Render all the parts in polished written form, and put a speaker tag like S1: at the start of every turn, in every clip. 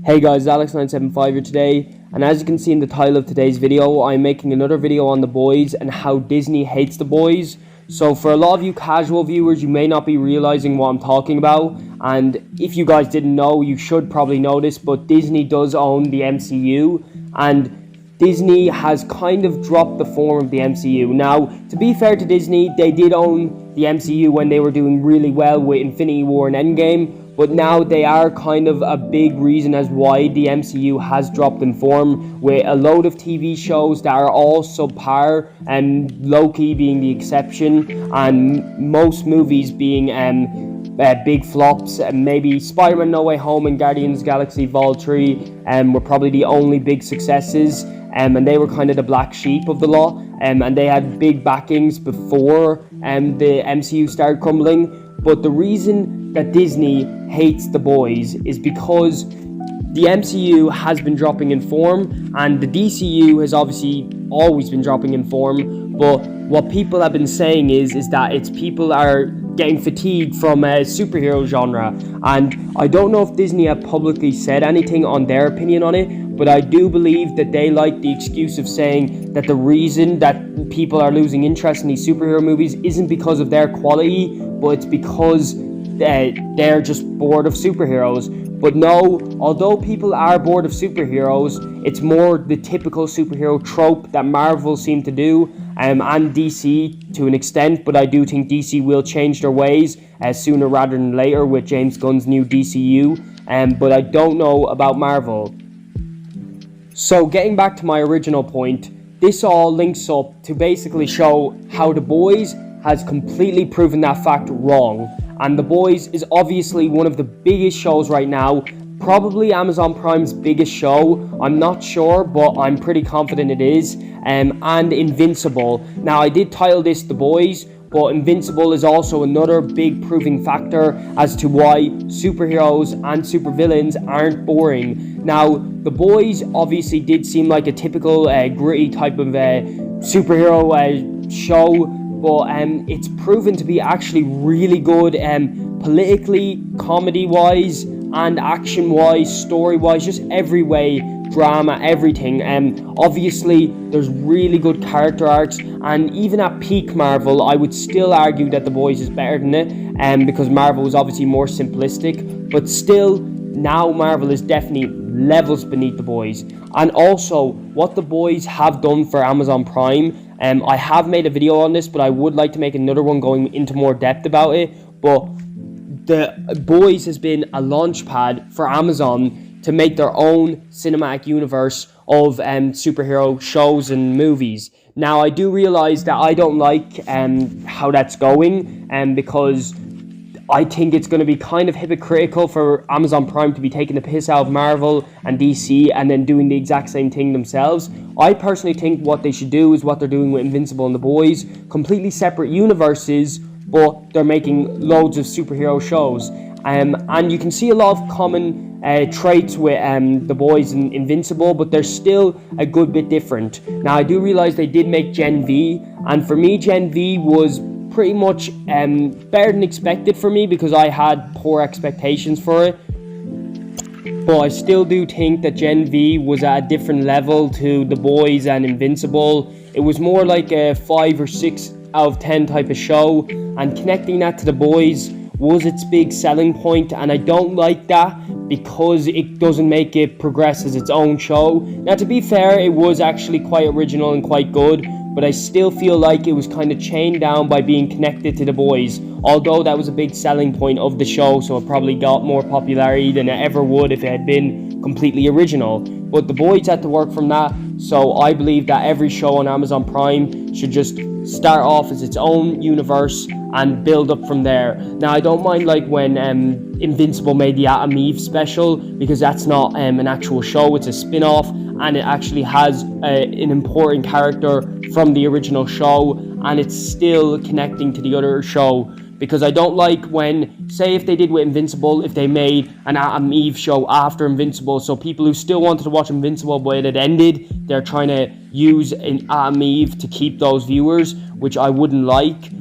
S1: Hey guys, Alex975 here today, and as you can see in the title of today's video, I'm making another video on The Boys and how Disney hates The Boys. So for a lot of you casual viewers, you may not be realizing what I'm talking about, and if you guys didn't know, you should probably know this, but Disney does own the MCU, and Disney has kind of dropped the form of the MCU. Now, to be fair to Disney, they did own the MCU when they were doing really well with Infinity War and Endgame, but now they are kind of a big reason as why the MCU has dropped in form, with a load of TV shows that are all subpar, and Loki being the exception, and most movies being big flops. Maybe Spider-Man No Way Home and Guardians of the Galaxy Vol 3 were probably the only big successes, and they were kind of the black sheep of the lot, and they had big backings before the MCU started crumbling. But the reason that Disney hates The Boys is because the MCU has been dropping in form, and the DCU has obviously always been dropping in form. But what people have been saying is that it's people are getting fatigued from a superhero genre, and I don't know if Disney have publicly said anything on their opinion on it, but I do believe that they like the excuse of saying that the reason that people are losing interest in these superhero movies isn't because of their quality, but it's because they're just bored of superheroes. But no, although people are bored of superheroes, it's more the typical superhero trope that Marvel seem to do, and DC to an extent, but I do think DC will change their ways sooner rather than later with James Gunn's new DCU, but I don't know about Marvel. So getting back to my original point, this all links up to basically show how The Boys has completely proven that fact wrong. And The Boys is obviously one of the biggest shows right now, probably Amazon Prime's biggest show. I'm not sure, but I'm pretty confident it is. And Invincible. Now, I did title this The Boys, but Invincible is also another big proving factor as to why superheroes and supervillains aren't boring. Now, The Boys obviously did seem like a typical gritty type of superhero show, but it's proven to be actually really good politically, comedy-wise, and action-wise, story-wise, just every way, drama, everything. Obviously, there's really good character arcs, and even at peak Marvel, I would still argue that The Boys is better than it, because Marvel was obviously more simplistic, but still, now Marvel is definitely levels beneath The Boys. And also, what The Boys have done for Amazon Prime, I have made a video on this, but I would like to make another one going into more depth about it. But The Boys has been a launch pad for Amazon to make their own cinematic universe of superhero shows and movies. Now, I do realize that I don't like how that's going, because I think it's going to be kind of hypocritical for Amazon Prime to be taking the piss out of Marvel and DC and then doing the exact same thing themselves. I personally think what they should do is what they're doing with Invincible and The Boys, completely separate universes, but they're making loads of superhero shows. And you can see a lot of common traits with The Boys and Invincible, but they're still a good bit different. Now, I do realize they did make Gen V, and for me, Gen V was pretty much better than expected for me because I had poor expectations for it. But I still do think that Gen V was at a different level to The Boys and Invincible. It was more like a 5 or 6 out of 10 type of show, and connecting that to The Boys was its big selling point, and I don't like that because it doesn't make it progress as its own show. Now, to be fair, it was actually quite original and quite good, but I still feel like it was kind of chained down by being connected to The Boys, although that was a big selling point of the show, so it probably got more popularity than it ever would if it had been completely original. But The Boys had to work from that, so I believe that every show on Amazon Prime should just start off as its own universe and build up from there. Now, I don't mind like when Invincible made the Atom Eve special, because that's not an actual show, it's a spin-off, and it actually has an important character from the original show, and it's still connecting to the other show, because I don't like when say if they did with Invincible, if they made an Atom Eve show after Invincible, so people who still wanted to watch Invincible but it had ended, they're trying to use an Atom Eve to keep those viewers, which I wouldn't like.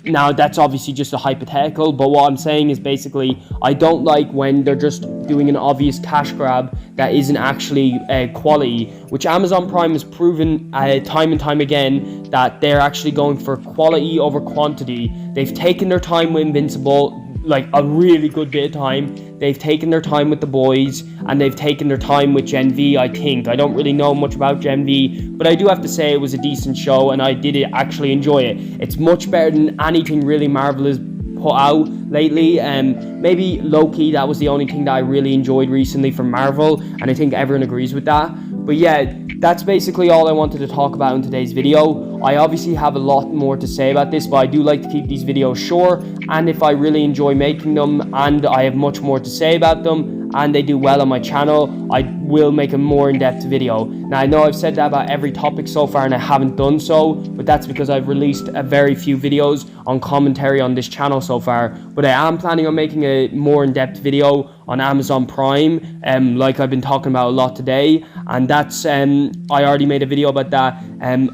S1: Now that's obviously just a hypothetical, but what I'm saying is basically I don't like when they're just doing an obvious cash grab that isn't actually quality, which Amazon Prime has proven time and time again that they're actually going for quality over quantity. They've taken their time with Invincible, like a really good bit of time. They've taken their time with The Boys, and they've taken their time with Gen V, I think. I don't really know much about Gen V, but I do have to say it was a decent show, and I did actually enjoy it. It's much better than anything really Marvel has put out lately. Maybe Loki, that was the only thing that I really enjoyed recently from Marvel, and I think everyone agrees with that. But yeah, that's basically all I wanted to talk about in today's video. I obviously have a lot more to say about this, but I do like to keep these videos short, and if I really enjoy making them and I have much more to say about them and they do well on my channel, I will make a more in-depth video. Now I know I've said that about every topic so far and I haven't done so, but that's because I've released a very few videos on commentary on this channel so far. But I am planning on making a more in-depth video on Amazon Prime, like I've been talking about a lot today, and that's I already made a video about that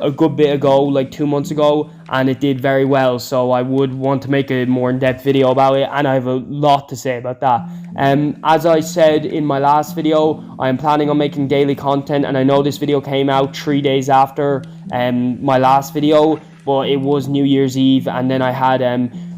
S1: a good bit ago, like 2 months ago, and it did very well, so I would want to make a more in-depth video about it, and I have a lot to say about that. As I said in my last video, I am planning on making daily content, and I know this video came out 3 days after my last video, but it was New Year's Eve, and then I had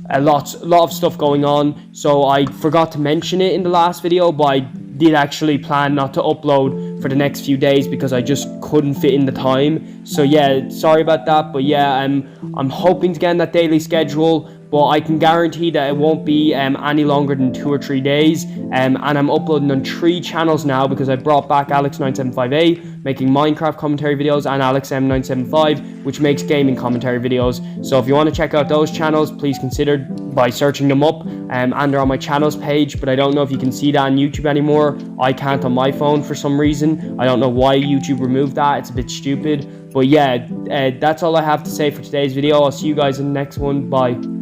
S1: a lot of stuff going on, so I forgot to mention it in the last video, but I did actually plan not to upload for the next few days because I just couldn't fit in the time. So yeah, sorry about that, but yeah, I'm hoping to get in that daily schedule, but I can guarantee that it won't be any longer than 2 or 3 days, and I'm uploading on 3 channels now because I brought back Alex975A making Minecraft commentary videos, and AlexM975, which makes gaming commentary videos. So if you want to check out those channels, please consider by searching them up, and they're on my channels page, but I don't know if you can see that on YouTube anymore. I can't on my phone for some reason. I don't know why YouTube removed that, it's a bit stupid. But yeah, that's all I have to say for today's video. I'll see you guys in the next one. Bye.